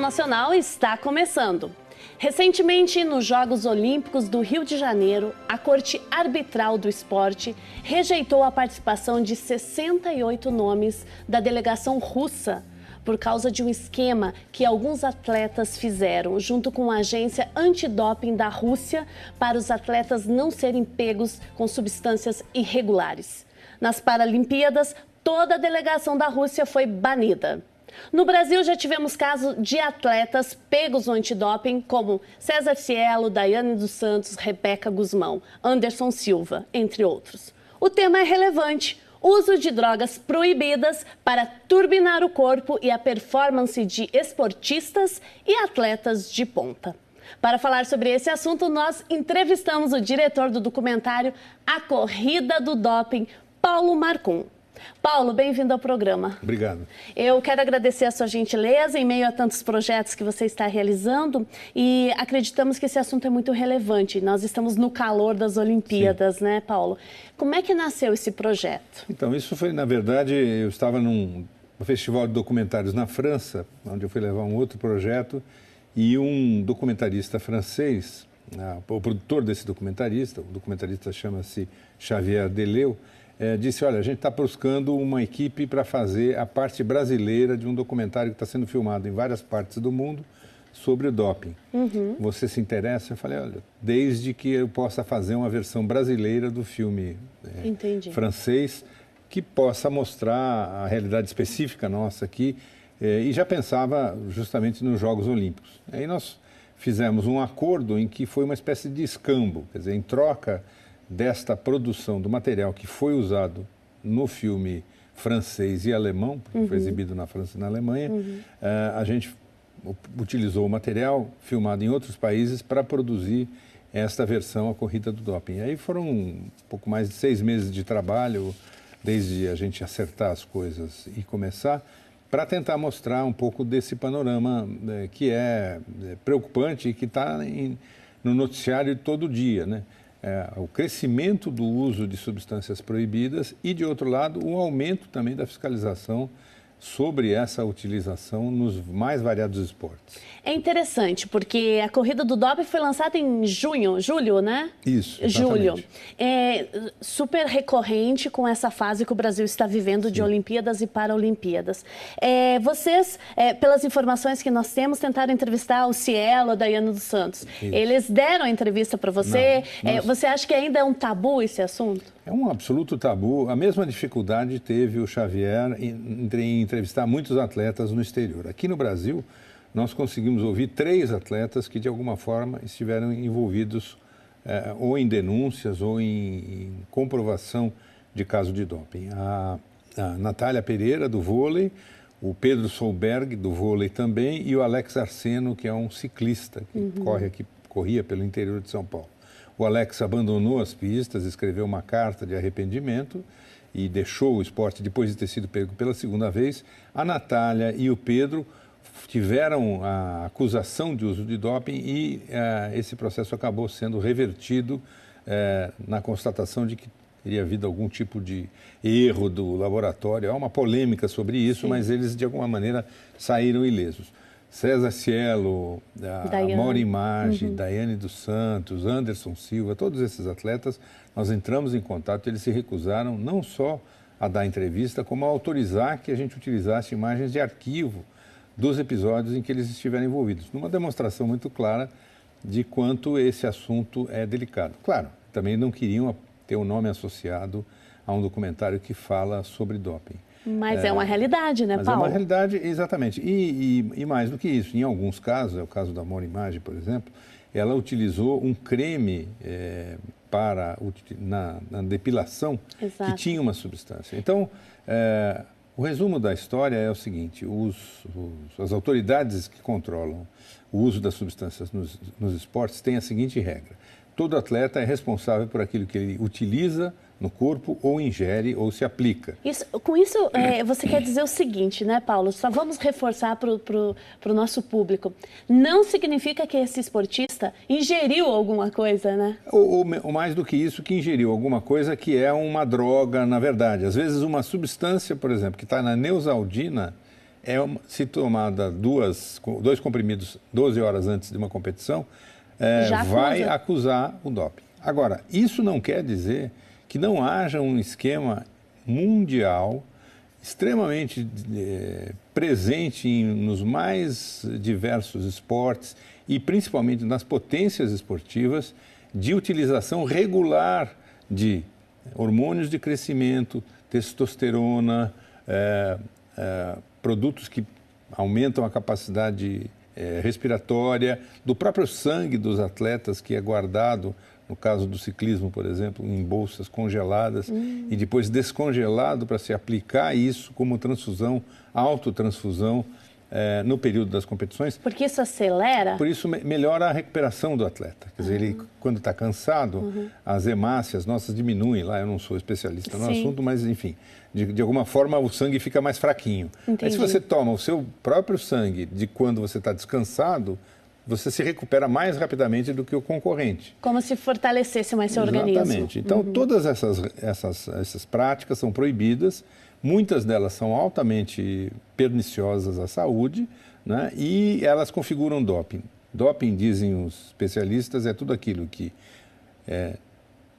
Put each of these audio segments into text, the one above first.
Nacional está começando. Recentemente, nos Jogos Olímpicos do Rio de Janeiro, a Corte Arbitral do Esporte rejeitou a participação de 68 nomes da delegação russa por causa de um esquema que alguns atletas fizeram junto com a agência antidoping da Rússia para os atletas não serem pegos com substâncias irregulares. Nas Paralimpíadas, toda a delegação da Rússia foi banida. No Brasil, já tivemos casos de atletas pegos no antidoping, como César Cielo, Daiane dos Santos, Rebeca Guzmão, Anderson Silva, entre outros. O tema é relevante: uso de drogas proibidas para turbinar o corpo e a performance de esportistas e atletas de ponta. Para falar sobre esse assunto, nós entrevistamos o diretor do documentário A Corrida do Doping, Paulo Marcum. Paulo, bem-vindo ao programa. Obrigado. Eu quero agradecer a sua gentileza em meio a tantos projetos que você está realizando e acreditamos que esse assunto é muito relevante. Nós estamos no calor das Olimpíadas, né, Paulo? Como é que nasceu esse projeto? Então, isso foi, na verdade, eu estava num festival de documentários na França, onde eu fui levar um outro projeto, e um documentarista francês, o produtor desse documentarista, o documentarista chama-se Xavier Deleu, disse: olha, a gente está buscando uma equipe para fazer a parte brasileira de um documentário que está sendo filmado em várias partes do mundo sobre o doping. Você se interessa? Eu falei: olha, desde que eu possa fazer uma versão brasileira do filme francês, que possa mostrar a realidade específica nossa aqui, e já pensava justamente nos Jogos Olímpicos. Aí nós fizemos um acordo em que foi uma espécie de escambo, quer dizer, em troca desta produção do material que foi usado no filme francês e alemão, porque foi exibido na França e na Alemanha, a gente utilizou o material filmado em outros países para produzir esta versão, A Corrida do Doping. Aí foram um pouco mais de 6 meses de trabalho, desde a gente acertar as coisas e começar, para tentar mostrar um pouco desse panorama que é preocupante e que está no noticiário todo dia, né? O crescimento do uso de substâncias proibidas e, de outro lado, o aumento também da fiscalização sobre essa utilização nos mais variados esportes. É interessante, porque a Corrida do Doping foi lançada em julho, né? Isso, exatamente. Julho. É super recorrente com essa fase que o Brasil está vivendo de Olimpíadas e Paralimpíadas. Vocês, pelas informações que nós temos, tentaram entrevistar o Cielo, a Daiane dos Santos. Isso. Eles deram a entrevista para você? Não, você acha que ainda é um tabu esse assunto? É um absoluto tabu. A mesma dificuldade teve o Xavier em entrevistar muitos atletas no exterior. Aqui no Brasil, nós conseguimos ouvir 3 atletas que, de alguma forma, estiveram envolvidos ou em denúncias ou em comprovação de caso de doping. A Natália Pereira, do vôlei, o Pedro Solberg, do vôlei também, e o Alex Arseno, que é um ciclista que corria pelo interior de São Paulo. O Alex abandonou as pistas, escreveu uma carta de arrependimento e deixou o esporte depois de ter sido pego pela segunda vez. A Natália e o Pedro tiveram a acusação de uso de doping e esse processo acabou sendo revertido na constatação de que teria havido algum tipo de erro do laboratório. Há uma polêmica sobre isso, mas eles, de alguma maneira, saíram ilesos. César Cielo, a Mori Maggi, Daiane dos Santos, Anderson Silva, todos esses atletas, nós entramos em contato e eles se recusaram não só a dar entrevista, como a autorizar que a gente utilizasse imagens de arquivo dos episódios em que eles estiveram envolvidos, numa demonstração muito clara de quanto esse assunto é delicado. Claro, também não queriam ter o nome associado a um documentário que fala sobre doping. Mas é uma realidade, né, Paulo? É uma realidade, exatamente. E mais do que isso, em alguns casos, é o caso da Mori Maggi, por exemplo, ela utilizou um creme na depilação que tinha uma substância. Então, o resumo da história é o seguinte: as autoridades que controlam o uso das substâncias nos esportes têm a seguinte regra: todo atleta é responsável por aquilo que ele utiliza no corpo, ou ingere, ou se aplica. Com isso, você quer dizer o seguinte, né, Paulo? Só vamos reforçar para o nosso público. Não significa que esse esportista ingeriu alguma coisa, né? Ou mais do que isso, que ingeriu alguma coisa que é uma droga, na verdade. Às vezes, uma substância, por exemplo, que está na Neosaldina, se tomada dois comprimidos 12 horas antes de uma competição, vai acusar o doping. Agora, isso não quer dizer que não haja um esquema mundial extremamente presente nos mais diversos esportes e principalmente nas potências esportivas de utilização regular de hormônios de crescimento, testosterona, produtos que aumentam a capacidade respiratória, do próprio sangue dos atletas que é guardado, no caso do ciclismo, por exemplo, em bolsas congeladas e depois descongelado para se aplicar isso como transfusão, autotransfusão no período das competições. Porque isso acelera? Por isso melhora a recuperação do atleta. Quer dizer, ele, quando está cansado, as hemácias nossas diminuem lá. Eu não sou especialista no assunto, mas enfim, de alguma forma o sangue fica mais fraquinho. Aí, se você toma o seu próprio sangue de quando você está descansado, você se recupera mais rapidamente do que o concorrente. Como se fortalecesse mais seu organismo. Exatamente. Então, todas essas práticas são proibidas, muitas delas são altamente perniciosas à saúde, né? E elas configuram doping. Doping, dizem os especialistas, é tudo aquilo que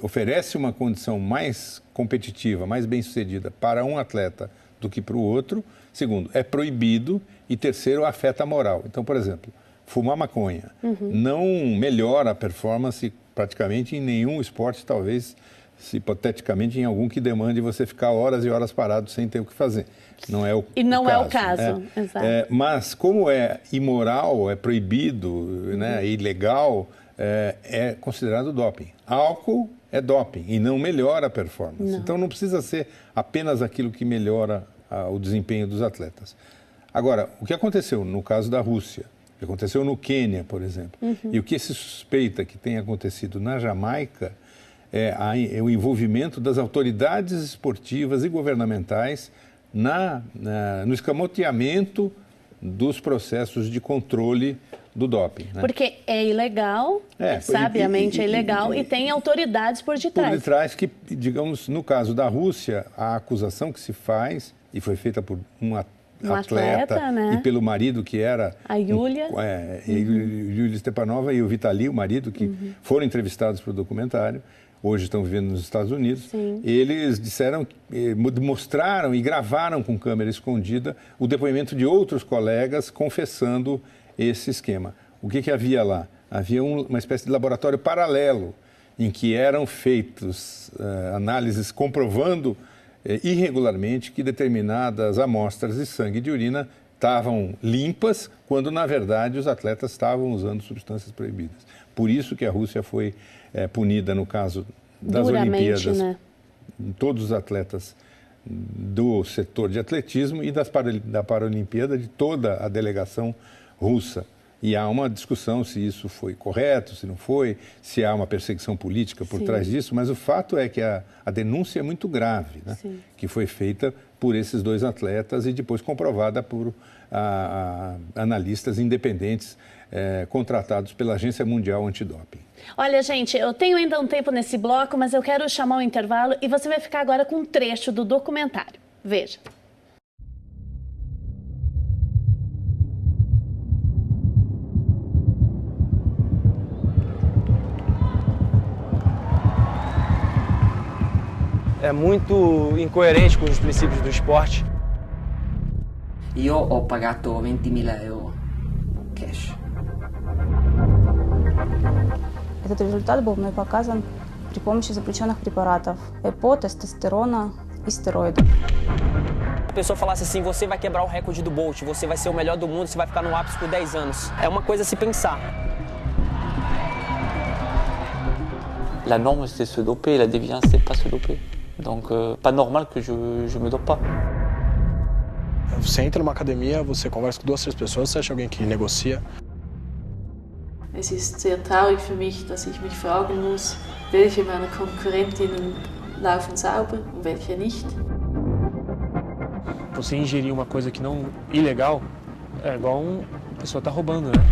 oferece uma condição mais competitiva, mais bem-sucedida para um atleta do que para o outro. Segundo, é proibido. E terceiro, afeta a moral. Então, por exemplo, fumar maconha não melhora a performance praticamente em nenhum esporte, talvez, hipoteticamente, em algum que demande você ficar horas e horas parado sem ter o que fazer. Não é o caso. E não é o caso, exato. Mas como é imoral, é proibido, né, é ilegal, é considerado doping. Álcool é doping e não melhora a performance. Não. Então não precisa ser apenas aquilo que melhora o desempenho dos atletas. Agora, o que aconteceu no caso da Rússia, o que aconteceu no Quênia, por exemplo, e o que se suspeita que tenha acontecido na Jamaica é o envolvimento das autoridades esportivas e governamentais no escamoteamento dos processos de controle do doping. Né? Porque é ilegal, sabiamente é ilegal, e tem autoridades por detrás. Por detrás que, digamos, no caso da Rússia, a acusação que se faz, e foi feita por um atleta, né? E pelo marido que era... A Yulia. Yulia Stepanova e o Vitali, o marido, que foram entrevistados para o documentário, hoje estão vivendo nos Estados Unidos. Sim. Eles mostraram e gravaram com câmera escondida o depoimento de outros colegas confessando esse esquema. O que havia lá? Havia uma espécie de laboratório paralelo em que eram feitos análises comprovando irregularmente que determinadas amostras de sangue e de urina estavam limpas, quando, na verdade, os atletas estavam usando substâncias proibidas. Por isso que a Rússia foi punida no caso das Olimpíadas. Né? Todos os atletas do setor de atletismo e da Paralimpíada, de toda a delegação russa. E há uma discussão se isso foi correto, se não foi, se há uma perseguição política por trás disso, mas o fato é que a denúncia é muito grave, né? Que foi feita por esses dois atletas e depois comprovada por analistas independentes contratados pela Agência Mundial Antidoping. Olha, gente, eu tenho ainda um tempo nesse bloco, mas eu quero chamar um intervalo e você vai ficar agora com um trecho do documentário. Veja. É muito incoerente com os princípios do esporte. Io ho pagato 20.000 euro cash. Этот результат был мной показан при помощи запрещенных препаратов ЭПО, тестостерона e esteroide. A pessoa falasse assim, você vai quebrar o recorde do Bolt, você vai ser o melhor do mundo, você vai ficar no ápice por 10 anos. É uma coisa a se pensar. La norme, c'est se doper, la déviance, c'est pas se doper. Donc, pas normal que je me dope pas. Você entra numa academia, você conversa com 2, 3 pessoas, você acha alguém que negocia. Es ist sehr traurig für mich, dass ich mich fragen muss, welche meiner Konkurrentinnen laufen sauber und welche nicht. Você ingerir uma coisa que não ilegal é igual a pessoa tá roubando, né?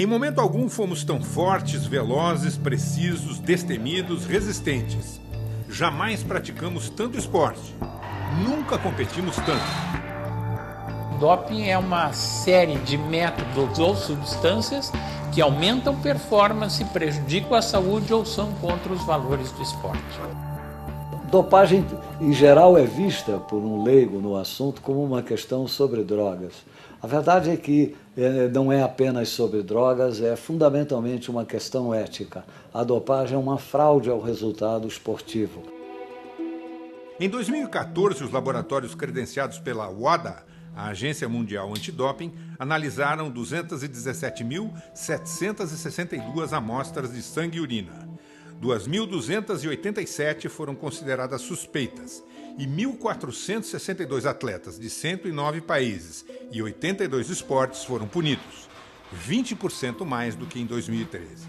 Em momento algum fomos tão fortes, velozes, precisos, destemidos, resistentes. Jamais praticamos tanto esporte. Nunca competimos tanto. Doping é uma série de métodos ou substâncias que aumentam performance, prejudicam a saúde ou são contra os valores do esporte. Dopagem, em geral, é vista por um leigo no assunto como uma questão sobre drogas. A verdade é que não é apenas sobre drogas, é fundamentalmente uma questão ética. A dopagem é uma fraude ao resultado esportivo. Em 2014, os laboratórios credenciados pela WADA, a Agência Mundial Antidoping, analisaram 217.762 amostras de sangue e urina. 2.287 foram consideradas suspeitas e 1.462 atletas de 109 países e 82 esportes foram punidos, 20% mais do que em 2013.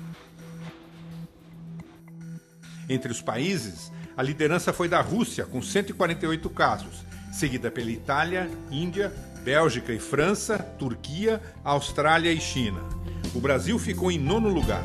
Entre os países, a liderança foi da Rússia, com 148 casos, seguida pela Itália, Índia, Bélgica e França, Turquia, Austrália e China. O Brasil ficou em 9º lugar.